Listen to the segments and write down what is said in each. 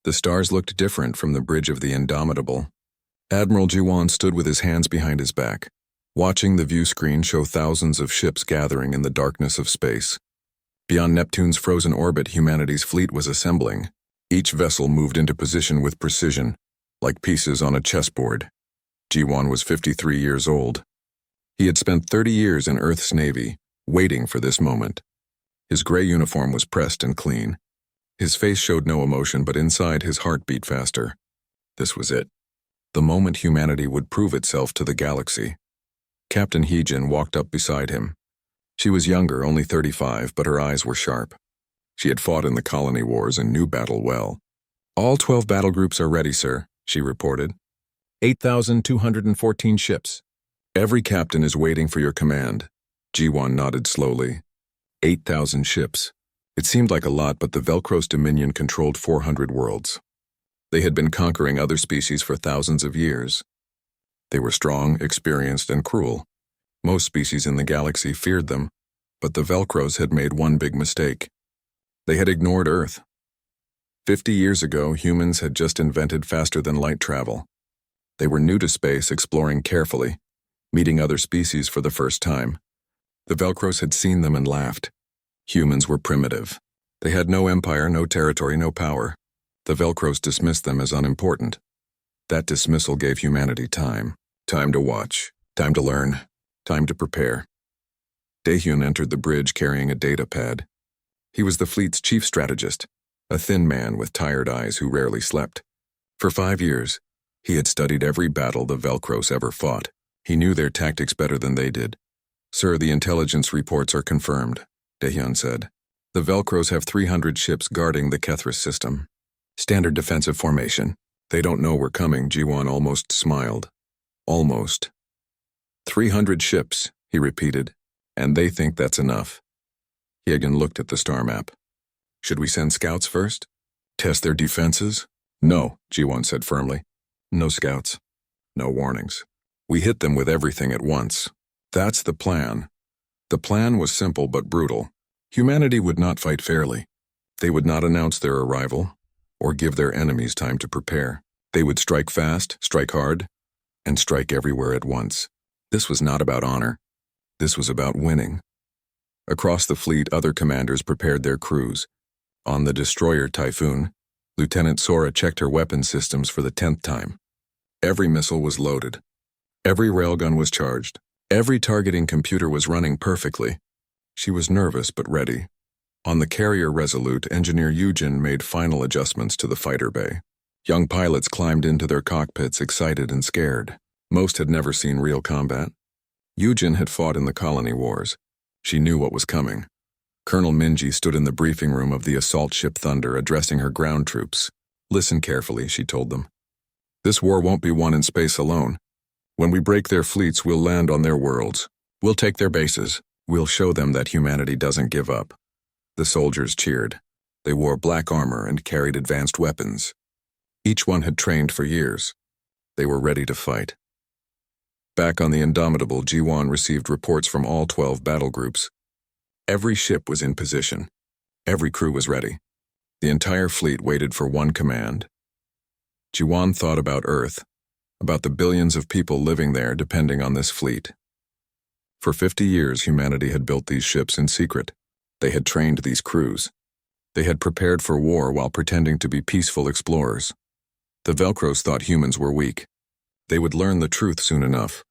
The stars looked different from the bridge of the Indomitable. Admiral Jiwan stood with his hands behind his back, watching the view screen show thousands of ships gathering in the darkness of space. Beyond Neptune's frozen orbit, humanity's fleet was assembling. Each vessel moved into position with precision, like pieces on a chessboard. Jiwan was 53 years old. He had spent 30 years in Earth's Navy, waiting for this moment. His gray uniform was pressed and clean. His face showed no emotion, but inside his heart beat faster. This was it. The moment humanity would prove itself to the galaxy. Captain Heejin walked up beside him. She was younger, only 35, but her eyes were sharp. She had fought in the colony wars and knew battle well. "All 12 battle groups are ready, sir," she reported. 8,214 ships. "Every captain is waiting for your command." Jiwan nodded slowly. 8,000 ships. It seemed like a lot, but the Velcros Dominion controlled 400 worlds. They had been conquering other species for thousands of years. They were strong, experienced, and cruel. Most species in the galaxy feared them, but the Velcros had made one big mistake. They had ignored Earth. 50 years ago, humans had just invented faster-than-light travel. They were new to space, exploring carefully, meeting other species for the first time. The Velcros had seen them and laughed. Humans were primitive. They had no empire, no territory, no power. The Velcros dismissed them as unimportant. That dismissal gave humanity time. Time to watch. Time to learn. Time to prepare. Daehyun entered the bridge carrying a data pad. He was the fleet's chief strategist, a thin man with tired eyes who rarely slept. For 5 years, he had studied every battle the Velcros ever fought. He knew their tactics better than they did. "Sir, the intelligence reports are confirmed," Daehyun said. "The Velcros have 300 ships guarding the Kethris system. Standard defensive formation. They don't know we're coming," Jiwan almost smiled. Almost. 300 ships, he repeated, "and they think that's enough." He again looked at the star map. "Should we send scouts first? Test their defenses?" "No," Jiwan said firmly. "No scouts. No warnings. We hit them with everything at once. That's the plan." The plan was simple but brutal. Humanity would not fight fairly. They would not announce their arrival, or give their enemies time to prepare. They would strike fast, strike hard, and strike everywhere at once. This was not about honor. This was about winning. Across the fleet, other commanders prepared their crews. On the destroyer Typhoon, Lieutenant Sora checked her weapon systems for the 10th time. Every missile was loaded. Every railgun was charged. Every targeting computer was running perfectly. She was nervous but ready. On the carrier Resolute, Engineer Yujin made final adjustments to the fighter bay. Young pilots climbed into their cockpits, excited and scared. Most had never seen real combat. Yujin had fought in the colony wars. She knew what was coming. Colonel Minji stood in the briefing room of the assault ship Thunder, addressing her ground troops. "Listen carefully," she told them. "This war won't be won in space alone. When we break their fleets, we'll land on their worlds. We'll take their bases. We'll show them that humanity doesn't give up." The soldiers cheered. They wore black armor and carried advanced weapons. Each one had trained for years. They were ready to fight. Back on the Indomitable, Jiwan received reports from all 12 battle groups. Every ship was in position. Every crew was ready. The entire fleet waited for one command. Jiwan thought about Earth, about the billions of people living there depending on this fleet. For 50 years, humanity had built these ships in secret. They had trained these crews. They had prepared for war while pretending to be peaceful explorers. The Velcros thought humans were weak. They would learn the truth soon enough.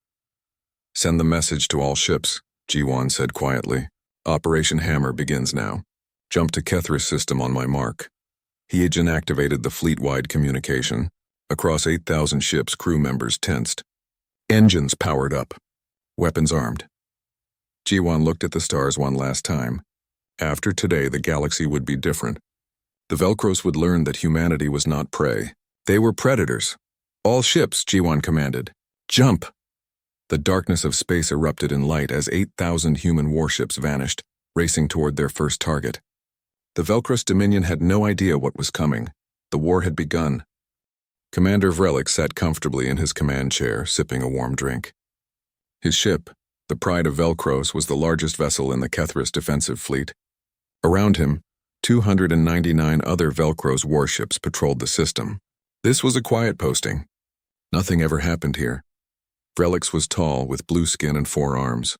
"Send the message to all ships," Jiwan said quietly. "Operation Hammer begins now. Jump to Kethris system on my mark." Heejin activated the fleet-wide communication. Across 8,000 ships, crew members tensed. Engines powered up. Weapons armed. Jiwan looked at the stars one last time. After today, the galaxy would be different. The Velcros would learn that humanity was not prey. They were predators. "All ships," Jiwan commanded. "Jump!" The darkness of space erupted in light as 8,000 human warships vanished, racing toward their first target. The Velcros Dominion had no idea what was coming. The war had begun. Commander Vrelik sat comfortably in his command chair, sipping a warm drink. His ship, the Pride of Velcros, was the largest vessel in the Kethris defensive fleet. Around him, 299 other Velcro's warships patrolled the system. This was a quiet posting. Nothing ever happened here. Vrelix was tall, with blue skin and 4 arms.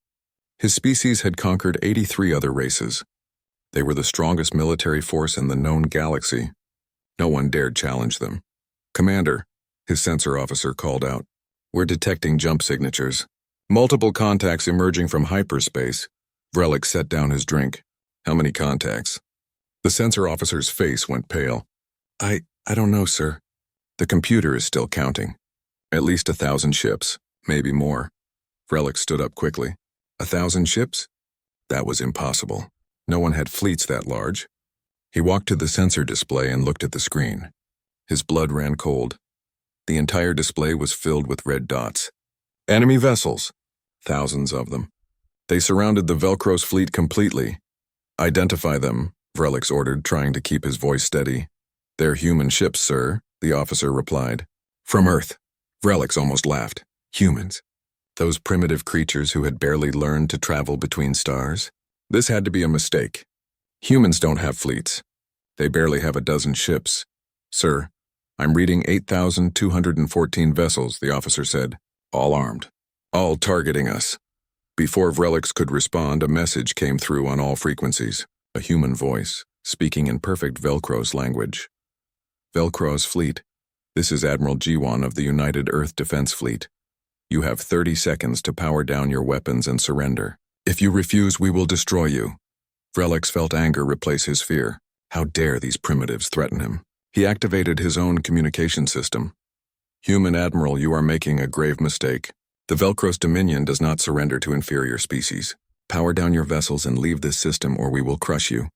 His species had conquered 83 other races. They were the strongest military force in the known galaxy. No one dared challenge them. "Commander," his sensor officer called out. "We're detecting jump signatures. Multiple contacts emerging from hyperspace." Vrelix set down his drink. "How many contacts?" The sensor officer's face went pale. I don't know, sir. The computer is still counting. At least 1,000 ships, maybe more." Vrelix stood up quickly. 1,000 ships? That was impossible. No one had fleets that large. He walked to the sensor display and looked at the screen. His blood ran cold. The entire display was filled with red dots. Enemy vessels. Thousands of them. They surrounded the Velcro's fleet completely. "Identify them," Vrelix ordered, trying to keep his voice steady. "They're human ships, sir," the officer replied. "From Earth." Vrelix almost laughed. Humans. Those primitive creatures who had barely learned to travel between stars. This had to be a mistake. Humans don't have fleets. They barely have a dozen ships. "Sir, I'm reading 8,214 vessels," the officer said. "All armed. All targeting us." Before Vrelix could respond, a message came through on all frequencies. A human voice, speaking in perfect Velcro's language. "Velcro's fleet. This is Admiral G1 of the United Earth Defense Fleet. You have 30 seconds to power down your weapons and surrender. If you refuse, we will destroy you." Vrelix felt anger replace his fear. How dare these primitives threaten him? He activated his own communication system. "Human Admiral, you are making a grave mistake. The Velcro's dominion does not surrender to inferior species. Power down your vessels and leave this system or we will crush you."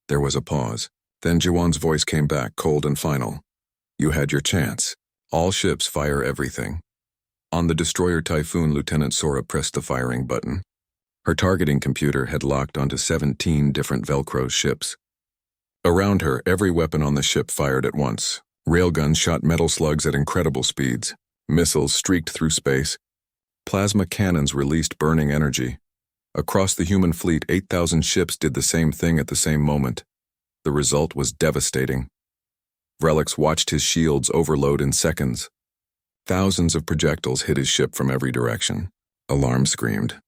There was a pause. Then Jiwan's voice came back, cold and final. "You had your chance. All ships fire everything." On the destroyer Typhoon, Lieutenant Sora pressed the firing button. Her targeting computer had locked onto 17 different Velcro ships. Around her, every weapon on the ship fired at once. Railguns shot metal slugs at incredible speeds. Missiles streaked through space. Plasma cannons released burning energy. Across the human fleet, 8,000 ships did the same thing at the same moment. The result was devastating. Vrelix watched his shields overload in seconds. Thousands of projectiles hit his ship from every direction. Alarm screamed.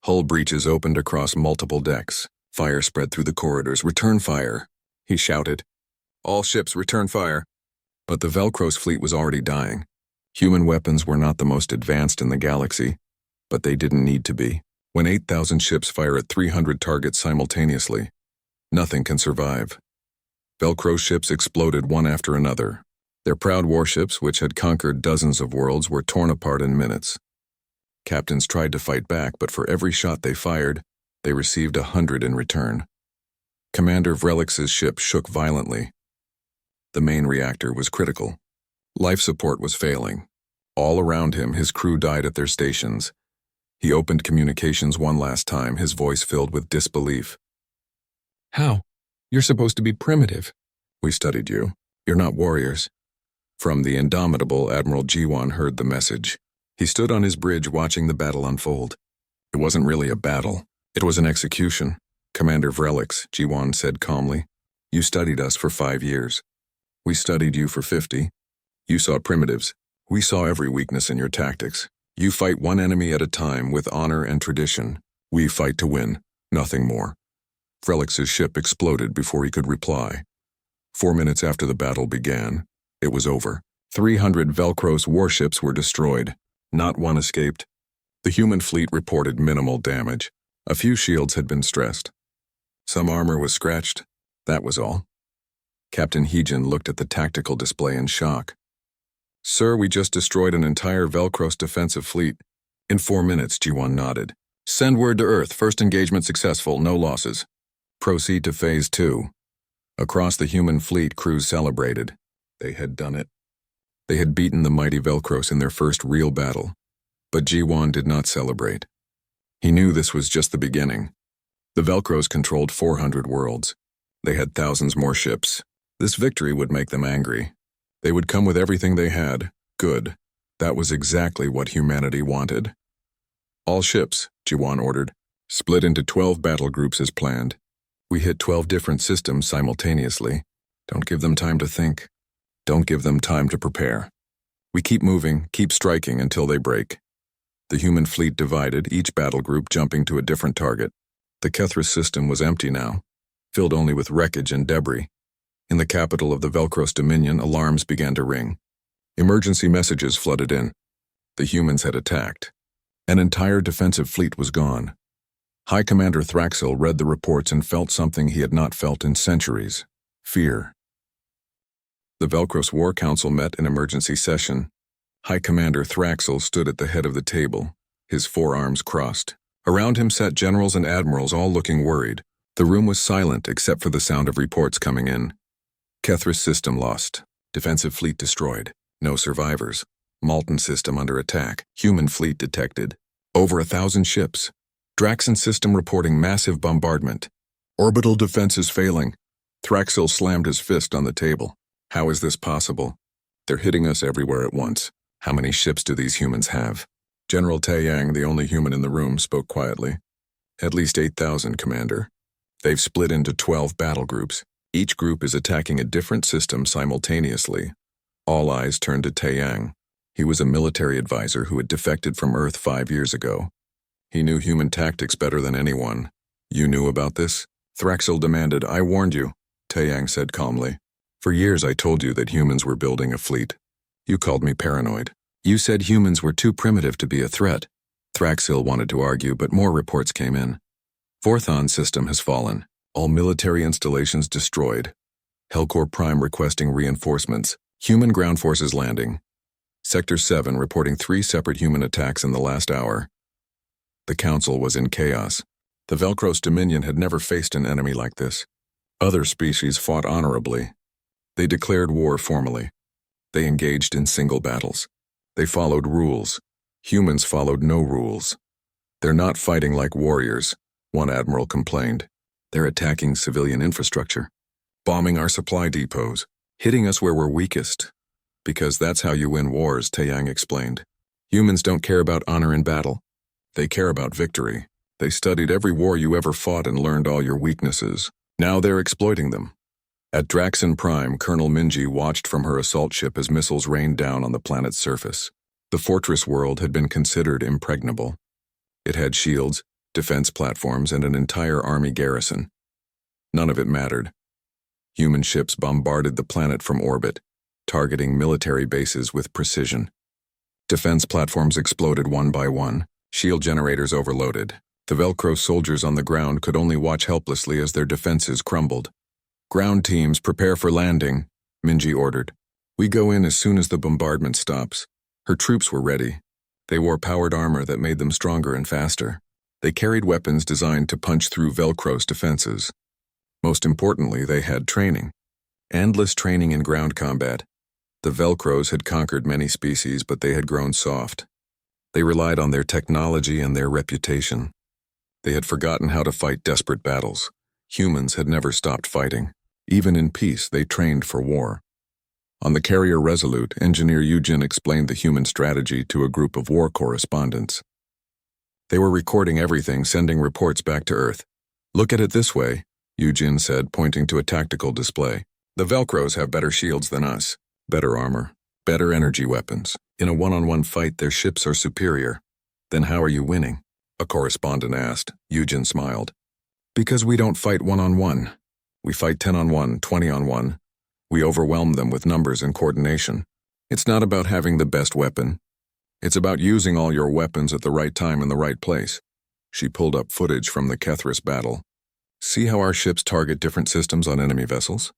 Hull breaches opened across multiple decks. Fire spread through the corridors. "Return fire," he shouted. "All ships return fire." But the Velcro's fleet was already dying. Human weapons were not the most advanced in the galaxy, but they didn't need to be. When 8,000 ships fire at 300 targets simultaneously, nothing can survive. Velcro ships exploded one after another. Their proud warships, which had conquered dozens of worlds, were torn apart in minutes. Captains tried to fight back, but for every shot they fired, they received 100 in return. Commander Vrelix's ship shook violently. The main reactor was critical. Life support was failing. All around him, his crew died at their stations. He opened communications one last time, his voice filled with disbelief. "How? You're supposed to be primitive." "We studied you. You're not warriors." From the indomitable Admiral G1 heard the message. He stood on his bridge watching the battle unfold. "It wasn't really a battle. It was an execution." "Commander Vrelix," G1 said calmly. "You studied us for 5 years. We studied you for 50. You saw primitives. We saw every weakness in your tactics. You fight one enemy at a time with honor and tradition. We fight to win, nothing more." Vrelix's ship exploded before he could reply. 4 minutes after the battle began, it was over. 300 Velcro's warships were destroyed. Not one escaped. The human fleet reported minimal damage. A few shields had been stressed. Some armor was scratched. That was all. Captain Heejin looked at the tactical display in shock. "Sir, we just destroyed an entire Velcro's defensive fleet." "In 4 minutes," G1 nodded. "Send word to Earth. First engagement successful, no losses. Proceed to Phase 2. Across the human fleet, crews celebrated. They had done it. They had beaten the mighty Velcros in their first real battle. But G1 did not celebrate. He knew this was just the beginning. The Velcros controlled 400 worlds. They had thousands more ships. This victory would make them angry. They would come with everything they had. Good. That was exactly what humanity wanted. "All ships," G1 ordered, "split into 12 battle groups as planned. We hit 12 different systems simultaneously. Don't give them time to think. Don't give them time to prepare. We keep moving, keep striking until they break. The human fleet divided, each battle group jumping to a different target. The Kethris system was empty now, filled only with wreckage and debris. In the capital of the Velcros Dominion, alarms began to ring. Emergency messages flooded in. The humans had attacked. An entire defensive fleet was gone. High Commander Thraxil read the reports and felt something he had not felt in centuries: fear. The Velcros War Council met in emergency session. High Commander Thraxil stood at the head of the table, his forearms crossed. Around him sat generals and admirals, all looking worried. The room was silent except for the sound of reports coming in. Kethris system lost. Defensive fleet destroyed. No survivors. Malton system under attack. Human fleet detected. Over 1,000 ships. Draxon system reporting massive bombardment. Orbital defenses failing. Thraxil slammed his fist on the table. How is this possible? They're hitting us everywhere at once. How many ships do these humans have? General Taeyang, the only human in the room, spoke quietly. At least 8,000, Commander. They've split into 12 battle groups. Each group is attacking a different system simultaneously. All eyes turned to Taeyang. He was a military advisor who had defected from Earth 5 years ago. He knew human tactics better than anyone. You knew about this? Thraxil demanded. I warned you, Taeyang said calmly. For years I told you that humans were building a fleet. You called me paranoid. You said humans were too primitive to be a threat. Thraxil wanted to argue, but more reports came in. Forthon system has fallen. All military installations destroyed. Helcor Prime requesting reinforcements. Human ground forces landing. Sector 7 reporting 3 separate human attacks in the last hour. The council was in chaos. The Velcros Dominion had never faced an enemy like this. Other species fought honorably. They declared war formally. They engaged in single battles. They followed rules. Humans followed no rules. They're not fighting like warriors, one admiral complained. They're attacking civilian infrastructure, bombing our supply depots, hitting us where we're weakest. Because that's how you win wars, Taeyang explained. Humans don't care about honor in battle. They care about victory. They studied every war you ever fought and learned all your weaknesses. Now they're exploiting them. At Draxon Prime, Colonel Minji watched from her assault ship as missiles rained down on the planet's surface. The fortress world had been considered impregnable. It had shields, defense platforms, and an entire army garrison. None of it mattered. Human ships bombarded the planet from orbit, targeting military bases with precision. Defense platforms exploded one by one, shield generators overloaded. The Velcro soldiers on the ground could only watch helplessly as their defenses crumbled. Ground teams, prepare for landing, Minji ordered. We go in as soon as the bombardment stops. Her troops were ready. They wore powered armor that made them stronger and faster. They carried weapons designed to punch through Velcro's defenses. Most importantly, they had training. Endless training in ground combat. The Velcros had conquered many species, but they had grown soft. They relied on their technology and their reputation. They had forgotten how to fight desperate battles. Humans had never stopped fighting. Even in peace, they trained for war. On the carrier Resolute, Engineer Yujin explained the human strategy to a group of war correspondents. They were recording everything, sending reports back to Earth. Look at it this way, Yujin said, pointing to a tactical display. The Velcros have better shields than us, better armor, better energy weapons. In a one-on-one fight, their ships are superior. Then how are you winning? A correspondent asked. Yujin smiled. Because we don't fight one-on-one. We fight 10-on-1, 20-on-1. We overwhelm them with numbers and coordination. It's not about having the best weapon. It's about using all your weapons at the right time in the right place. She pulled up footage from the Kethris battle. See how our ships target different systems on enemy vessels?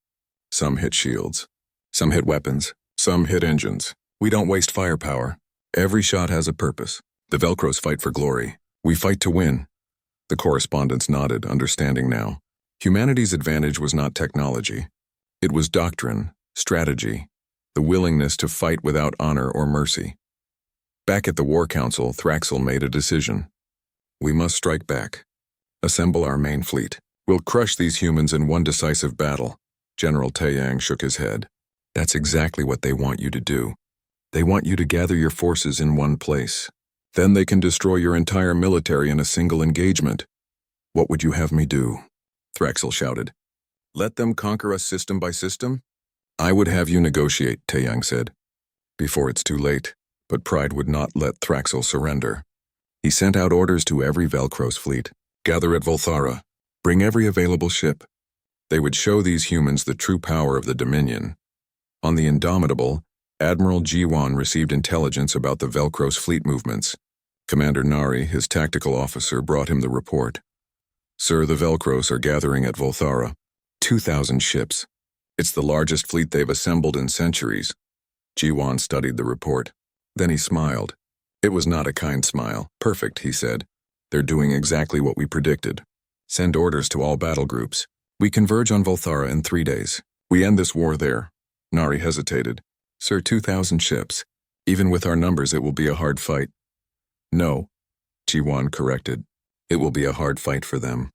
Some hit shields. Some hit weapons. Some hit engines. We don't waste firepower. Every shot has a purpose. The Velcros fight for glory. We fight to win. The correspondents nodded, understanding now. Humanity's advantage was not technology. It was doctrine, strategy, the willingness to fight without honor or mercy. Back at the War Council, Thraxil made a decision. We must strike back. Assemble our main fleet. We'll crush these humans in one decisive battle. General Taeyang shook his head. That's exactly what they want you to do. They want you to gather your forces in one place. Then they can destroy your entire military in a single engagement. What would you have me do? Thraxel shouted. Let them conquer us system by system? I would have you negotiate, Taeyang said. Before it's too late, but pride would not let Thraxel surrender. He sent out orders to every Velcros fleet. Gather at Volthara. Bring every available ship. They would show these humans the true power of the Dominion. On the Indomitable, Admiral Jiwan received intelligence about the Velcros fleet movements. Commander Nari, his tactical officer, brought him the report. Sir, the Velcros are gathering at Volthara. 2,000 ships. It's the largest fleet they've assembled in centuries. Jiwan studied the report. Then he smiled. It was not a kind smile. Perfect, he said. They're doing exactly what we predicted. Send orders to all battle groups. We converge on Volthara in 3 days. We end this war there. Nari hesitated. Sir, 2,000 ships. Even with our numbers, it will be a hard fight. No, Jiwan corrected. It will be a hard fight for them.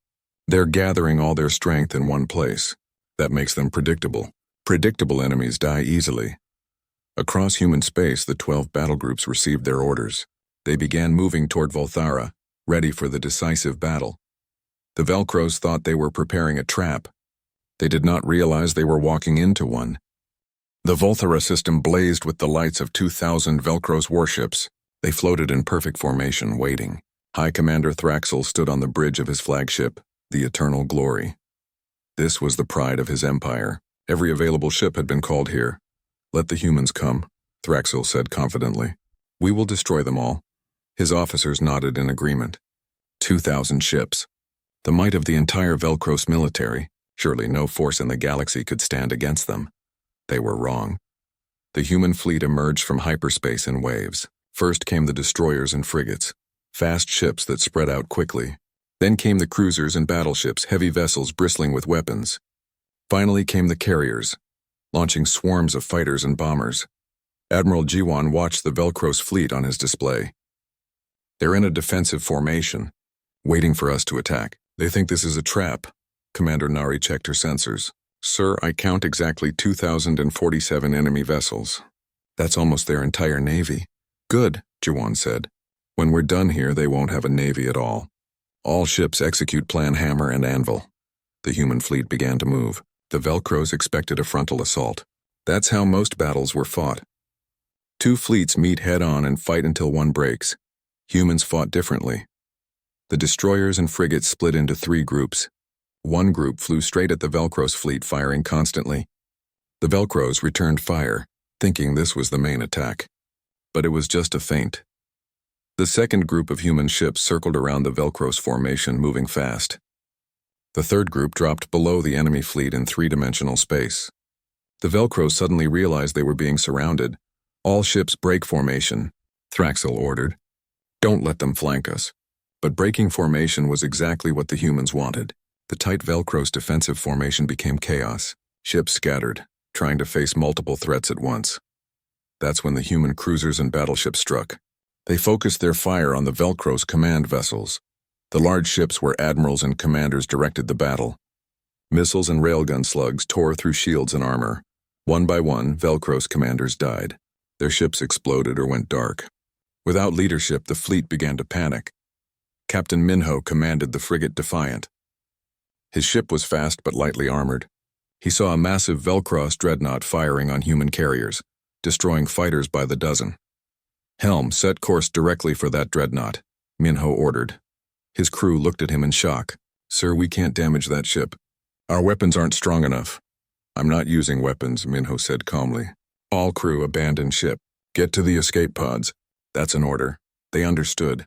They're gathering all their strength in one place. That makes them predictable. Predictable enemies die easily. Across human space, the 12 battle groups received their orders. They began moving toward Volthara, ready for the decisive battle. The Velcros thought they were preparing a trap. They did not realize they were walking into one. The Volthara system blazed with the lights of 2,000 Velcros warships. They floated in perfect formation, waiting. High Commander Thraxel stood on the bridge of his flagship, the Eternal Glory. This was the pride of his empire. Every available ship had been called here. Let the humans come, Thraxel said confidently. We will destroy them all. His officers nodded in agreement. 2,000 ships. The might of the entire Velcros military. Surely no force in the galaxy could stand against them. They were wrong. The human fleet emerged from hyperspace in waves. First came the destroyers and frigates, fast ships that spread out quickly. Then came the cruisers and battleships, heavy vessels bristling with weapons. Finally came the carriers, launching swarms of fighters and bombers. Admiral Jiwan watched the Velcros fleet on his display. They're in a defensive formation, waiting for us to attack. They think this is a trap. Commander Nari checked her sensors. Sir, I count exactly 2,047 enemy vessels. That's almost their entire navy. Good, Jiwan said. When we're done here, they won't have a navy at all. All ships execute Plan Hammer and Anvil. The human fleet began to move. The Velcros expected a frontal assault. That's how most battles were fought. Two fleets meet head-on and fight until one breaks. Humans fought differently. The destroyers and frigates split into 3 groups. One group flew straight at the Velcros fleet, firing constantly. The Velcros returned fire, thinking this was the main attack. But it was just a feint. The second group of human ships circled around the Velcros formation, moving fast. The third group dropped below the enemy fleet in 3-dimensional space. The Velcros suddenly realized they were being surrounded. All ships break formation, Thraxel ordered. Don't let them flank us. But breaking formation was exactly what the humans wanted. The tight Velcros defensive formation became chaos. Ships scattered, trying to face multiple threats at once. That's when the human cruisers and battleships struck. They focused their fire on the Velcros command vessels. The large ships where admirals and commanders directed the battle. Missiles and railgun slugs tore through shields and armor. One by one, Velcros commanders died. Their ships exploded or went dark. Without leadership, the fleet began to panic. Captain Minho commanded the frigate Defiant. His ship was fast but lightly armored. He saw a massive Velcros dreadnought firing on human carriers, destroying fighters by the dozen. Helm, set course directly for that dreadnought, Minho ordered. His crew looked at him in shock. Sir, we can't damage that ship. Our weapons aren't strong enough. I'm not using weapons, Minho said calmly. All crew abandon ship. Get to the escape pods. That's an order. They understood.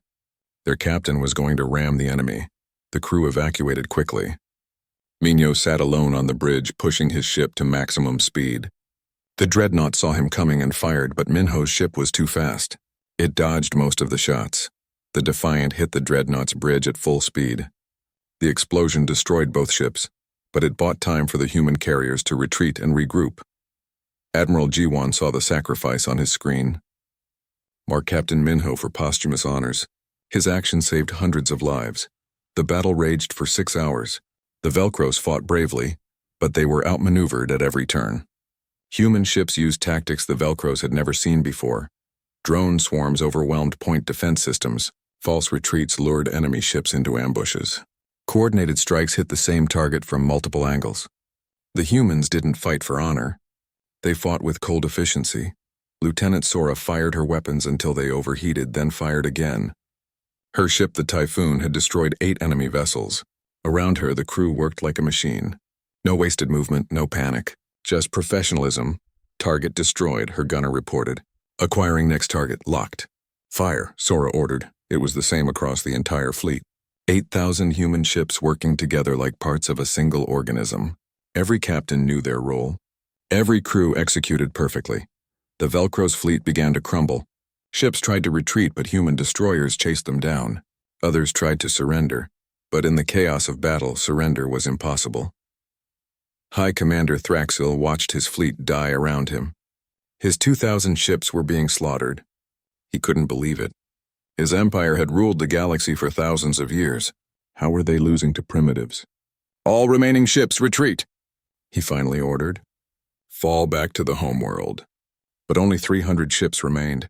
Their captain was going to ram the enemy. The crew evacuated quickly. Minho sat alone on the bridge, pushing his ship to maximum speed. The dreadnought saw him coming and fired, but Minho's ship was too fast. It dodged most of the shots. The Defiant hit the dreadnought's bridge at full speed. The explosion destroyed both ships, but it bought time for the human carriers to retreat and regroup. Admiral Jiwan saw the sacrifice on his screen. Mark Captain Minho for posthumous honors. His action saved hundreds of lives. The battle raged for 6 hours. The Velcros fought bravely, but they were outmaneuvered at every turn. Human ships used tactics the Velcros had never seen before. Drone swarms overwhelmed point defense systems. False retreats lured enemy ships into ambushes. Coordinated strikes hit the same target from multiple angles. The humans didn't fight for honor. They fought with cold efficiency. Lieutenant Sora fired her weapons until they overheated, then fired again. Her ship, the Typhoon, had destroyed 8 enemy vessels. Around her, the crew worked like a machine. No wasted movement, no panic. Just professionalism. Target destroyed, her gunner reported. Acquiring next target, locked. Fire, Sora ordered. It was the same across the entire fleet. 8,000 human ships working together like parts of a single organism. Every captain knew their role. Every crew executed perfectly. The Velcro's fleet began to crumble. Ships tried to retreat, but human destroyers chased them down. Others tried to surrender, but in the chaos of battle, surrender was impossible. High Commander Thraxil watched his fleet die around him. His 2,000 ships were being slaughtered. He couldn't believe it. His empire had ruled the galaxy for thousands of years. How were they losing to primitives? All remaining ships retreat, he finally ordered. Fall back to the homeworld. But only 300 ships remained.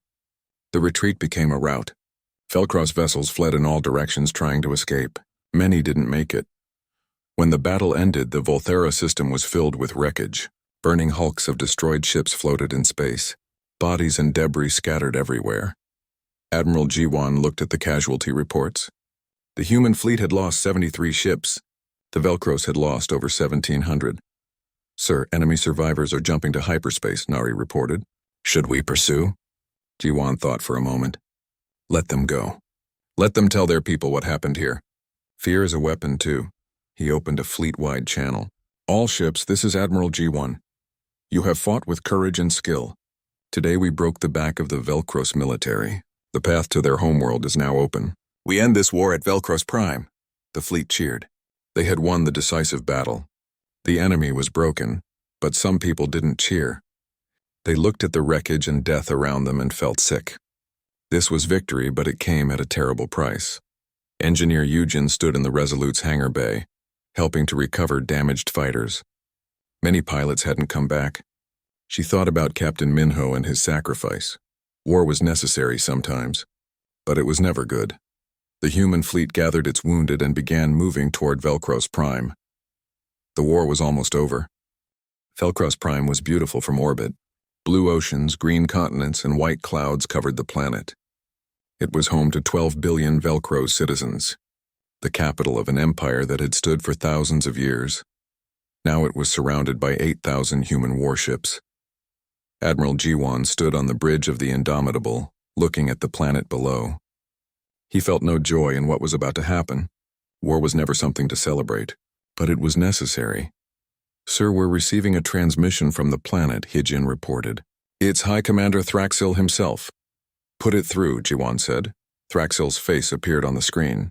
The retreat became a rout. Velcro's vessels fled in all directions trying to escape. Many didn't make it. When the battle ended, the Volthera system was filled with wreckage. Burning hulks of destroyed ships floated in space. Bodies and debris scattered everywhere. Admiral G1 looked at the casualty reports. The human fleet had lost 73 ships. The Velcros had lost over 1,700. Sir, enemy survivors are jumping to hyperspace, Nari reported. Should we pursue? G1 thought for a moment. Let them go. Let them tell their people what happened here. Fear is a weapon, too. He opened a fleet-wide channel. All ships, this is Admiral G1. You have fought with courage and skill. Today we broke the back of the Velcros military. The path to their homeworld is now open. We end this war at Velcros Prime. The fleet cheered. They had won the decisive battle. The enemy was broken, but some people didn't cheer. They looked at the wreckage and death around them and felt sick. This was victory, but it came at a terrible price. Engineer Eugen stood in the Resolute's hangar bay, helping to recover damaged fighters. Many pilots hadn't come back. She thought about Captain Minho and his sacrifice. War was necessary sometimes, but it was never good. The human fleet gathered its wounded and began moving toward Velcros Prime. The war was almost over. Velcros Prime was beautiful from orbit. Blue oceans, green continents, and white clouds covered the planet. It was home to 12 billion Velcro citizens, the capital of an empire that had stood for thousands of years. Now it was surrounded by 8,000 human warships. Admiral G1 stood on the bridge of the Indomitable, looking at the planet below. He felt no joy in what was about to happen. War was never something to celebrate, but it was necessary. Sir, we're receiving a transmission from the planet, Hygein reported. It's High Commander Thraxil himself. Put it through, G1 said. Thraxil's face appeared on the screen.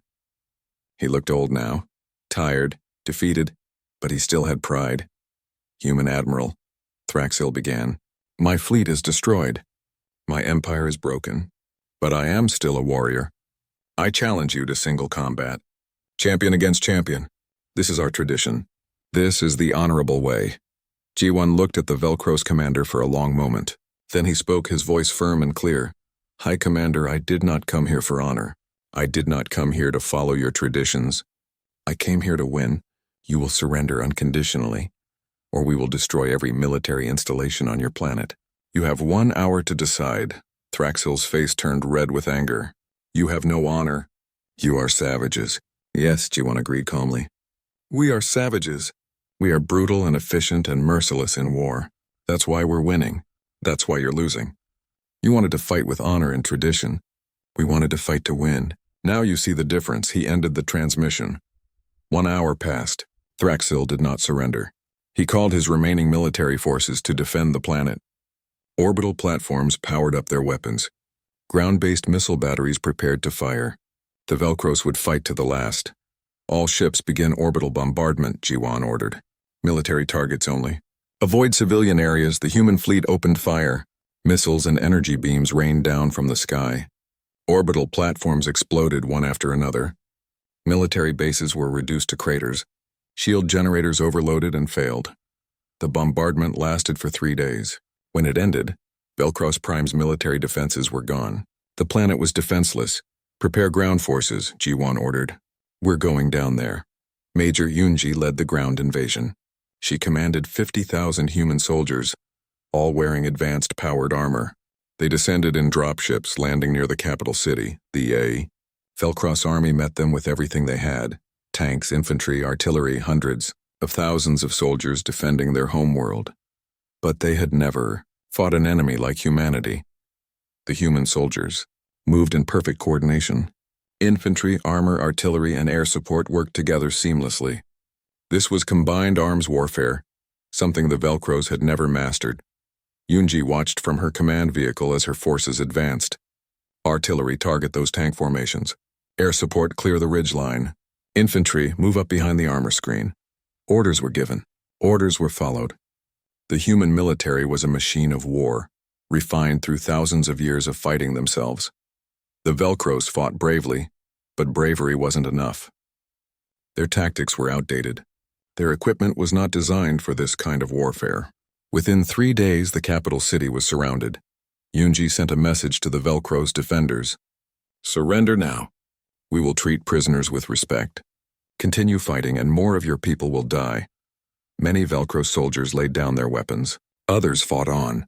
He looked old now, tired, defeated, but he still had pride. Human Admiral, Thraxil began. My fleet is destroyed. My empire is broken. But I am still a warrior. I challenge you to single combat. Champion against champion. This is our tradition. This is the honorable way. G1 looked at the Velcros commander for a long moment. Then he spoke, his voice firm and clear. High Commander, I did not come here for honor. I did not come here to follow your traditions. I came here to win. You will surrender unconditionally, or we will destroy every military installation on your planet. You have 1 hour to decide. Thraxil's face turned red with anger. You have no honor. You are savages. Yes, G1 agreed calmly. We are savages. We are brutal and efficient and merciless in war. That's why we're winning. That's why you're losing. You wanted to fight with honor and tradition. We wanted to fight to win. Now you see the difference. He ended the transmission. 1 hour passed. Thraxil did not surrender. He called his remaining military forces to defend the planet. Orbital platforms powered up their weapons. Ground-based missile batteries prepared to fire. The Velcros would fight to the last. All ships begin orbital bombardment, G1 ordered. Military targets only. Avoid civilian areas. The human fleet opened fire. Missiles and energy beams rained down from the sky. Orbital platforms exploded one after another. Military bases were reduced to craters. Shield generators overloaded and failed. The bombardment lasted for 3 days. When it ended, Velcros Prime's military defenses were gone. The planet was defenseless. Prepare ground forces, G1 ordered. We're going down there. Major Yunji led the ground invasion. She commanded 50,000 human soldiers, all wearing advanced powered armor. They descended in dropships, landing near the capital city, the A. Velcross army met them with everything they had: tanks, infantry, artillery, hundreds of thousands of soldiers defending their homeworld. But they had never fought an enemy like humanity. The human soldiers moved in perfect coordination. Infantry, armor, artillery, and air support worked together seamlessly. This was combined arms warfare, something the Velcros had never mastered. Yunji watched from her command vehicle as her forces advanced. Artillery, target those tank formations. Air support, clear the ridge line. Infantry, move up behind the armor screen. Orders were given. Orders were followed. The human military was a machine of war, refined through thousands of years of fighting themselves. The Velcros fought bravely, but bravery wasn't enough. Their tactics were outdated. Their equipment was not designed for this kind of warfare. Within 3 days, the capital city was surrounded. Yunji sent a message to the Velcros defenders. Surrender now. We will treat prisoners with respect. Continue fighting and more of your people will die. Many Velcro soldiers laid down their weapons. Others fought on.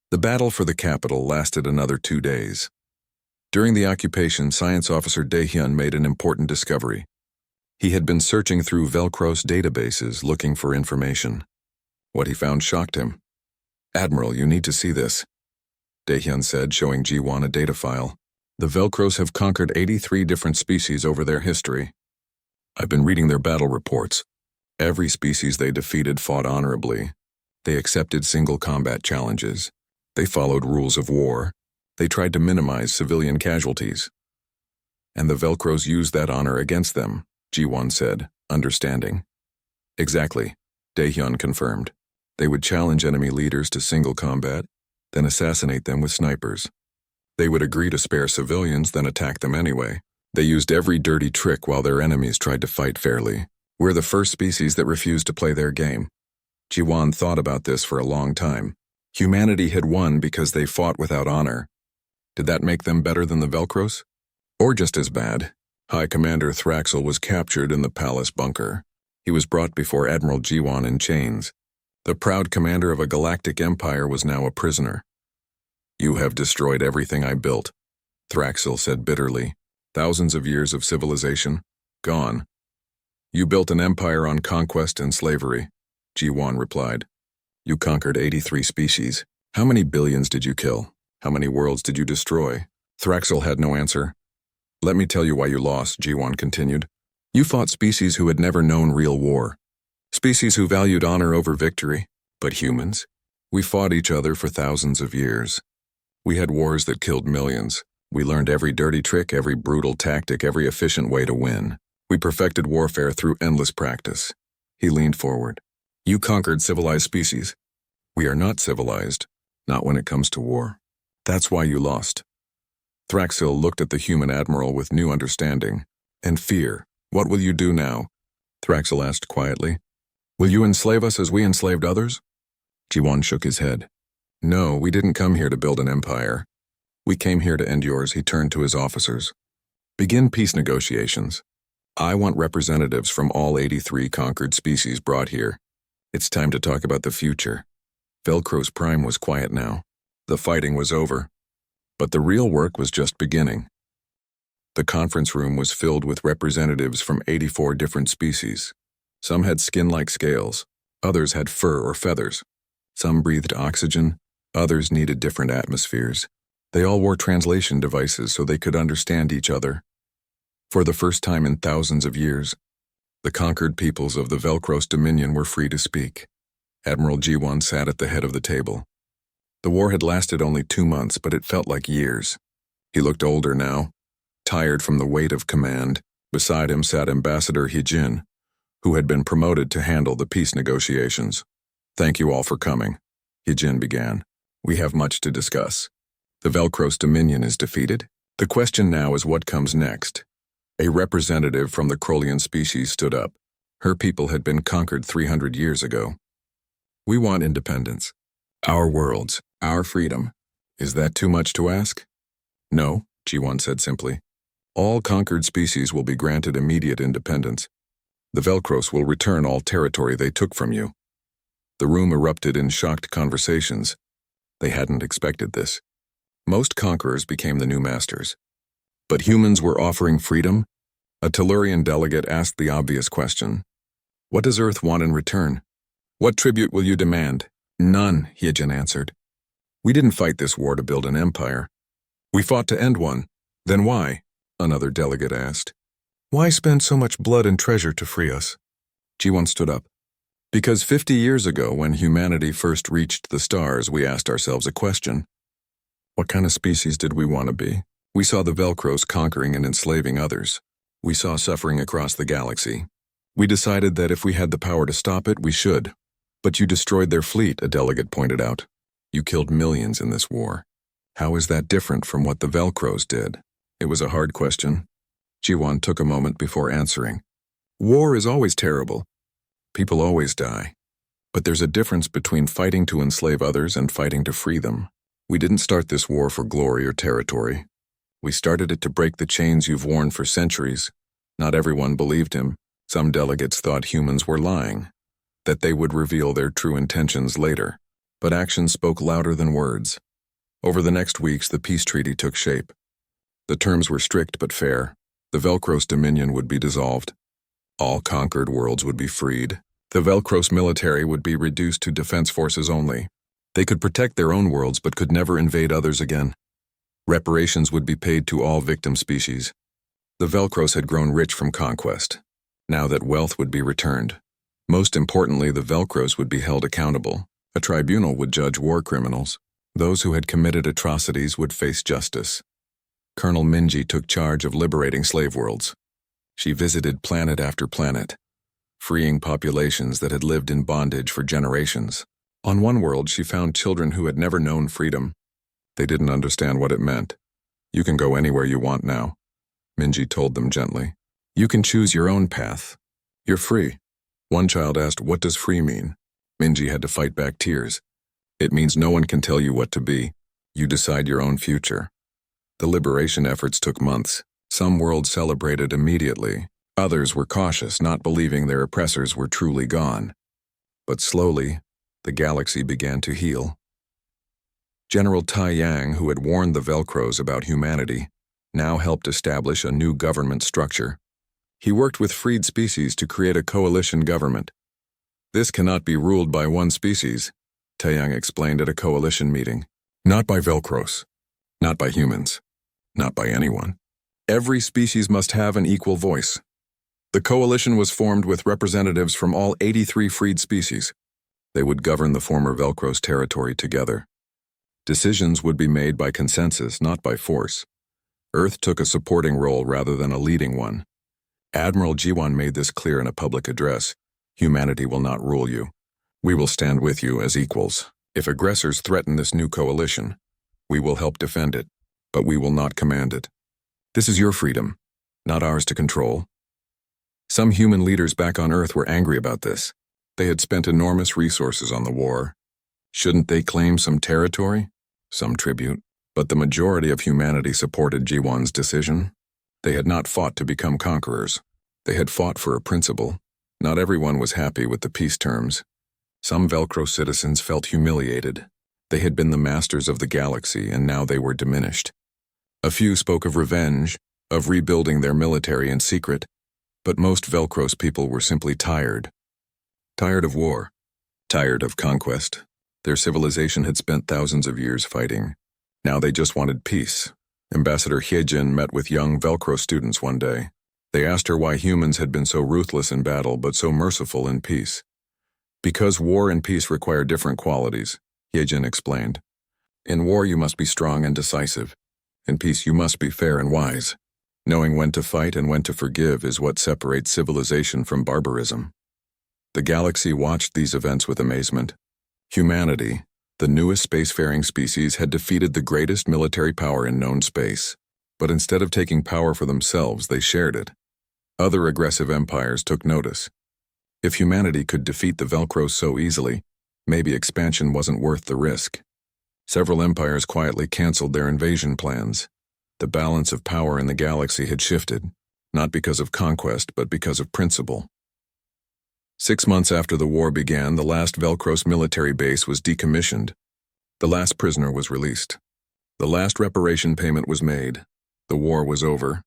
The battle for the capital lasted another 2 days. During the occupation, Science Officer Daehyun made an important discovery. He had been searching through Velcros databases looking for information. What he found shocked him. Admiral, you need to see this, Daehyun said, showing Ji-won a data file. The Velcros have conquered 83 different species over their history. I've been reading their battle reports. Every species they defeated fought honorably. They accepted single combat challenges. They followed rules of war. They tried to minimize civilian casualties. And the Velcros used that honor against them, Ji-won said, understanding. Exactly, Daehyun confirmed. They would challenge enemy leaders to single combat, then assassinate them with snipers. They would agree to spare civilians, then attack them anyway. They used every dirty trick while their enemies tried to fight fairly. We're the first species that refused to play their game. Ji-won thought about this for a long time. Humanity had won because they fought without honor. Did that make them better than the Velcros? Or just as bad? High Commander Thraxel was captured in the palace bunker. He was brought before Admiral Ji-won in chains. The proud commander of a galactic empire was now a prisoner. You have destroyed everything I built, Thraxel said bitterly. Thousands of years of civilization, gone. You built an empire on conquest and slavery, Ji-won replied. You conquered 83 species. How many billions did you kill? How many worlds did you destroy? Thraxel had no answer. Let me tell you why you lost, Ji-won continued. You fought species who had never known real war. Species who valued honor over victory. But humans? We fought each other for thousands of years. We had wars that killed millions. We learned every dirty trick, every brutal tactic, every efficient way to win. We perfected warfare through endless practice. He leaned forward. You conquered civilized species. We are not civilized, not when it comes to war. That's why you lost. Thraxel looked at the human admiral with new understanding and fear. What will you do now? Thraxel asked quietly. Will you enslave us as we enslaved others? Ji-won shook his head. No, we didn't come here to build an empire. We came here to end yours, he turned to his officers. Begin peace negotiations. I want representatives from all 83 conquered species brought here. It's time to talk about the future. Velcro's prime was quiet now. The fighting was over. But the real work was just beginning. The conference room was filled with representatives from 84 different species. Some had skin like scales. Others had fur or feathers. Some breathed oxygen. Others needed different atmospheres. They all wore translation devices so they could understand each other. For the first time in thousands of years, the conquered peoples of the Velcros Dominion were free to speak. Admiral Ji-won sat at the head of the table. The war had lasted only 2 months, but it felt like years. He looked older now, tired from the weight of command. Beside him sat Ambassador Hee-jin, who had been promoted to handle the peace negotiations. Thank you all for coming, Hee-jin began. We have much to discuss. The Velcros Dominion is defeated. The question now is what comes next. A representative from the Crolian species stood up. Her people had been conquered 300 years ago. We want independence. Our worlds, our freedom. Is that too much to ask? No, Ji-won said simply. All conquered species will be granted immediate independence. The Velcros will return all territory they took from you. The room erupted in shocked conversations. They hadn't expected this. Most conquerors became the new masters. But humans were offering freedom? A Tellurian delegate asked the obvious question. What does Earth want in return? What tribute will you demand? None, Hyejin answered. We didn't fight this war to build an empire. We fought to end one. Then why? Another delegate asked. Why spend so much blood and treasure to free us? Ji-won stood up. Because 50 years ago, when humanity first reached the stars, we asked ourselves a question. What kind of species did we want to be? We saw the Velcros conquering and enslaving others. We saw suffering across the galaxy. We decided that if we had the power to stop it, we should. But you destroyed their fleet, a delegate pointed out. You killed millions in this war. How is that different from what the Velcros did? It was a hard question. Ji-won took a moment before answering. War is always terrible. People always die. But there's a difference between fighting to enslave others and fighting to free them. We didn't start this war for glory or territory. We started it to break the chains you've worn for centuries. Not everyone believed him. Some delegates thought humans were lying, that they would reveal their true intentions later. But actions spoke louder than words. Over the next weeks, the peace treaty took shape. The terms were strict but fair. The Velcros dominion would be dissolved. All conquered worlds would be freed. The Velcros military would be reduced to defense forces only. They could protect their own worlds but could never invade others again. Reparations would be paid to all victim species. The Velcros had grown rich from conquest. Now that wealth would be returned. Most importantly, the Velcros would be held accountable. A tribunal would judge war criminals. Those who had committed atrocities would face justice. Colonel Minji took charge of liberating slave worlds. She visited planet after planet, freeing populations that had lived in bondage for generations. On one world, she found children who had never known freedom. They didn't understand what it meant. You can go anywhere you want now, Minji told them gently. You can choose your own path. You're free. One child asked, what does free mean? Minji had to fight back tears. It means no one can tell you what to be. You decide your own future. The liberation efforts took months. Some worlds celebrated immediately. Others were cautious, not believing their oppressors were truly gone. But slowly, the galaxy began to heal. General Tai Yang, who had warned the Velcros about humanity, now helped establish a new government structure. He worked with freed species to create a coalition government. This cannot be ruled by one species, Tai Yang explained at a coalition meeting. Not by Velcros. Not by humans. Not by anyone. Every species must have an equal voice. The coalition was formed with representatives from all 83 freed species. They would govern the former Velcros territory together. Decisions would be made by consensus, not by force. Earth took a supporting role rather than a leading one. Admiral Ji-won made this clear in a public address. Humanity will not rule you. We will stand with you as equals. If aggressors threaten this new coalition, we will help defend it, but we will not command it. This is your freedom, not ours to control. Some human leaders back on Earth were angry about this. They had spent enormous resources on the war. Shouldn't they claim some territory? Some tribute? But the majority of humanity supported Ji-won's decision. They had not fought to become conquerors. They had fought for a principle. Not everyone was happy with the peace terms. Some Velcro citizens felt humiliated. They had been the masters of the galaxy, and now they were diminished. A few spoke of revenge, of rebuilding their military in secret, but most Velcros people were simply tired. Tired of war. Tired of conquest. Their civilization had spent thousands of years fighting. Now they just wanted peace. Ambassador Hyejin met with young Velcro students one day. They asked her why humans had been so ruthless in battle but so merciful in peace. Because war and peace require different qualities, Hyejin explained. In war you must be strong and decisive. In peace you must be fair and wise. Knowing when to fight and when to forgive is what separates civilization from barbarism. The galaxy watched these events with amazement. Humanity, the newest spacefaring species, had defeated the greatest military power in known space. But instead of taking power for themselves, they shared it. Other aggressive empires took notice. If humanity could defeat the Velcros so easily, maybe expansion wasn't worth the risk. Several empires quietly canceled their invasion plans. The balance of power in the galaxy had shifted, not because of conquest, but because of principle. 6 months after the war began, the last Velcros military base was decommissioned. The last prisoner was released. The last reparation payment was made. The war was over.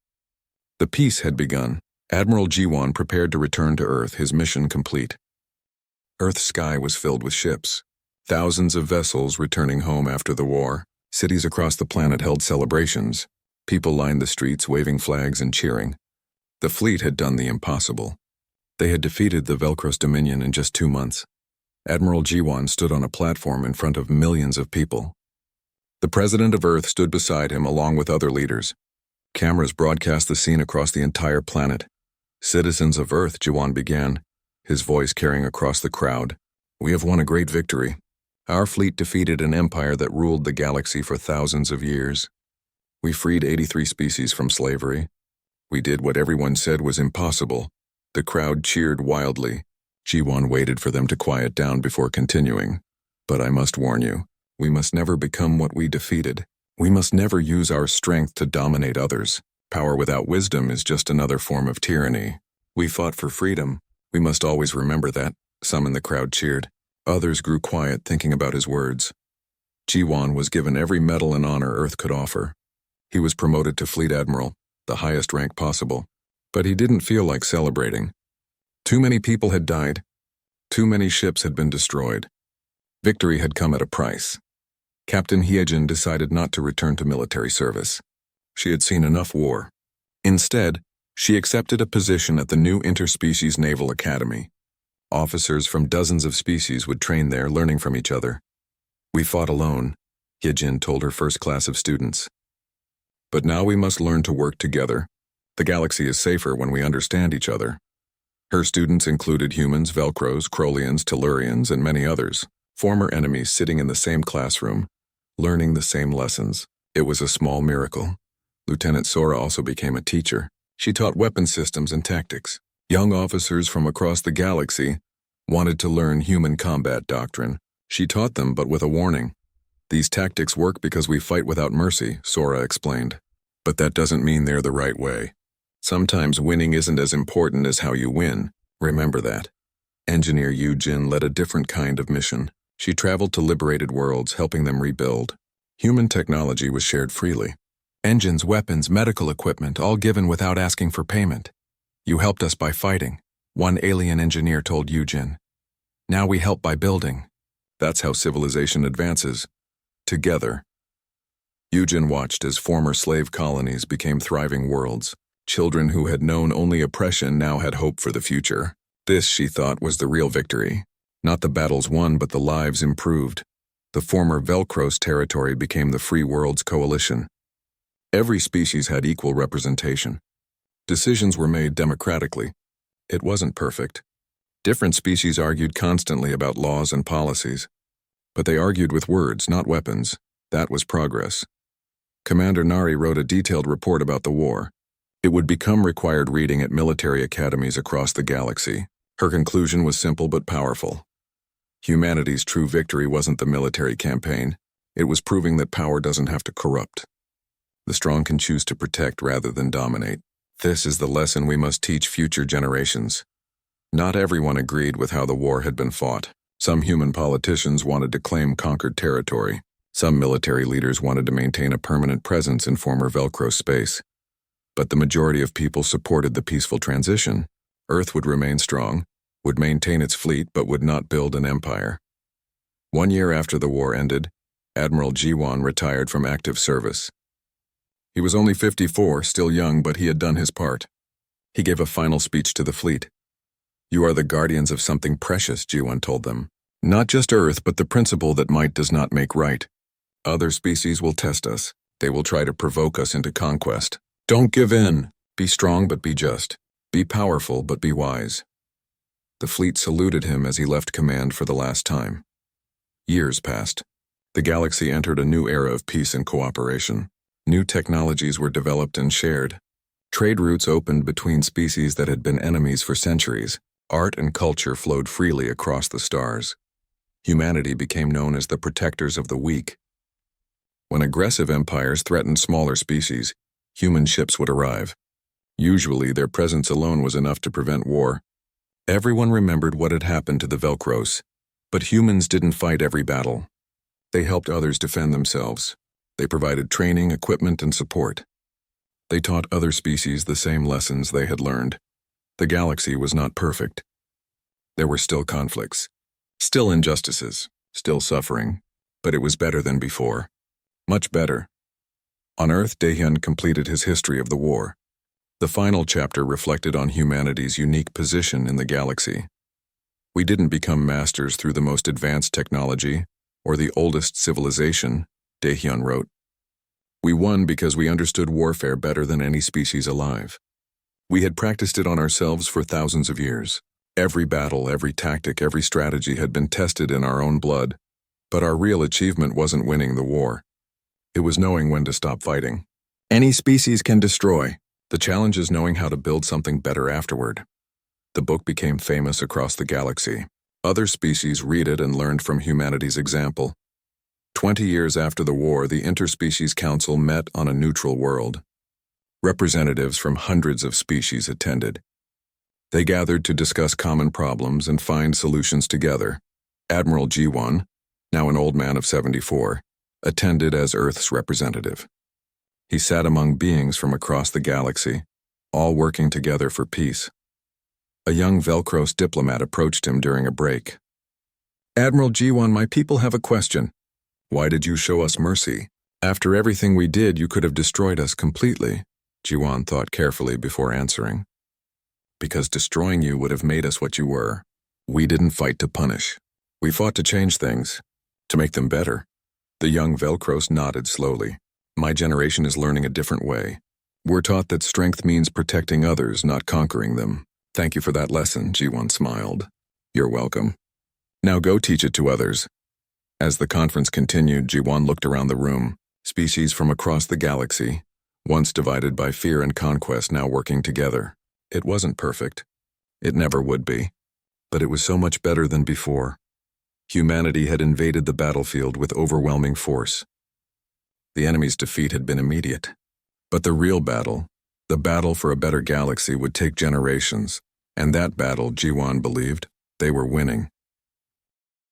The peace had begun. Admiral G1 prepared to return to Earth, his mission complete. Earth's sky was filled with ships. Thousands of vessels returning home after the war. Cities across the planet held celebrations. People lined the streets waving flags and cheering. The fleet had done the impossible. They had defeated the Velcros Dominion in just 2 months. Admiral G1 stood on a platform in front of millions of people. The President of Earth stood beside him along with other leaders. Cameras broadcast the scene across the entire planet. "Citizens of Earth," G1 began, his voice carrying across the crowd, "we have won a great victory. Our fleet defeated an empire that ruled the galaxy for thousands of years. We freed 83 species from slavery. We did what everyone said was impossible." The crowd cheered wildly. G1 waited for them to quiet down before continuing. "But I must warn you, we must never become what we defeated. We must never use our strength to dominate others. Power without wisdom is just another form of tyranny. We fought for freedom. We must always remember that." Some in the crowd cheered. Others grew quiet, thinking about his words. G1 was given every medal and honor Earth could offer. He was promoted to Fleet Admiral, the highest rank possible. But he didn't feel like celebrating. Too many people had died. Too many ships had been destroyed. Victory had come at a price. Captain Hyejin decided not to return to military service. She had seen enough war. Instead, she accepted a position at the new Interspecies Naval Academy. Officers from dozens of species would train there, learning from each other. "We fought alone," Hyejin told her first class of students. "But now we must learn to work together. The galaxy is safer when we understand each other." Her students included humans, Velcros, Crolians, Tellurians, and many others, former enemies sitting in the same classroom, learning the same lessons. It was a small miracle. Lieutenant Sora also became a teacher. She taught weapon systems and tactics. Young officers from across the galaxy wanted to learn human combat doctrine. She taught them, but with a warning. "These tactics work because we fight without mercy," Sora explained. "But that doesn't mean they're the right way. Sometimes winning isn't as important as how you win. Remember that." Engineer Yu-Jin led a different kind of mission. She traveled to liberated worlds, helping them rebuild. Human technology was shared freely. Engines, weapons, medical equipment, all given without asking for payment. "You helped us by fighting," one alien engineer told Yu-Jin. "Now we help by building." That's how civilization advances. Together. Yu-Jin watched as former slave colonies became thriving worlds. Children who had known only oppression now had hope for the future. This, she thought, was the real victory. Not the battles won, but the lives improved. The former Velcros territory became the Free Worlds Coalition. Every species had equal representation. Decisions were made democratically. It wasn't perfect. Different species argued constantly about laws and policies. But they argued with words, not weapons. That was progress. Commander Nari wrote a detailed report about the war. It would become required reading at military academies across the galaxy. Her conclusion was simple but powerful. Humanity's true victory wasn't the military campaign. It was proving that power doesn't have to corrupt. The strong can choose to protect rather than dominate. This is the lesson we must teach future generations. Not everyone agreed with how the war had been fought. Some human politicians wanted to claim conquered territory. Some military leaders wanted to maintain a permanent presence in former Velcro space. But the majority of people supported the peaceful transition. Earth would remain strong, would maintain its fleet, but would not build an empire. 1 year after the war ended, Admiral G1 retired from active service. He was only 54, still young, but he had done his part. He gave a final speech to the fleet. "You are the guardians of something precious," G1 told them. "Not just Earth, but the principle that might does not make right. Other species will test us. They will try to provoke us into conquest. Don't give in. Be strong, but be just. Be powerful, but be wise." The fleet saluted him as he left command for the last time. Years passed. The galaxy entered a new era of peace and cooperation. New technologies were developed and shared. Trade routes opened between species that had been enemies for centuries. Art and culture flowed freely across the stars. Humanity became known as the protectors of the weak. When aggressive empires threatened smaller species, human ships would arrive. Usually, their presence alone was enough to prevent war. Everyone remembered what had happened to the Velcros, but humans didn't fight every battle. They helped others defend themselves. They provided training, equipment, and support. They taught other species the same lessons they had learned. The galaxy was not perfect. There were still conflicts, still injustices, still suffering, but it was better than before. Much better. On Earth, Daehyun completed his history of the war. The final chapter reflected on humanity's unique position in the galaxy. We didn't become masters through the most advanced technology or the oldest civilization, Daehyun wrote. We won because we understood warfare better than any species alive. We had practiced it on ourselves for thousands of years. Every battle, every tactic, every strategy had been tested in our own blood, but our real achievement wasn't winning the war. It was knowing when to stop fighting. Any species can destroy. The challenge is knowing how to build something better afterward. The book became famous across the galaxy. Other species read it and learned from humanity's example. 20 years after the war, the Interspecies Council met on a neutral world. Representatives from hundreds of species attended. They gathered to discuss common problems and find solutions together. Admiral G1, now an old man of 74, attended as Earth's representative. He sat among beings from across the galaxy, all working together for peace. A young Velcros diplomat approached him during a break. Admiral G1, my people have a question. Why did you show us mercy? After everything we did, you could have destroyed us completely. G1 thought carefully before answering. Because destroying you would have made us what you were. We didn't fight to punish. We fought to change things, to make them better. The young Velcros nodded slowly. My generation is learning a different way. We're taught that strength means protecting others, not conquering them. Thank you for that lesson, G1 smiled. You're welcome. Now go teach it to others. As the conference continued, G1 looked around the room. Species from across the galaxy, once divided by fear and conquest, now working together. It wasn't perfect. It never would be. But it was so much better than before. Humanity had invaded the battlefield with overwhelming force. The enemy's defeat had been immediate. But the real battle, the battle for a better galaxy, would take generations, and that battle, G1 believed, they were winning.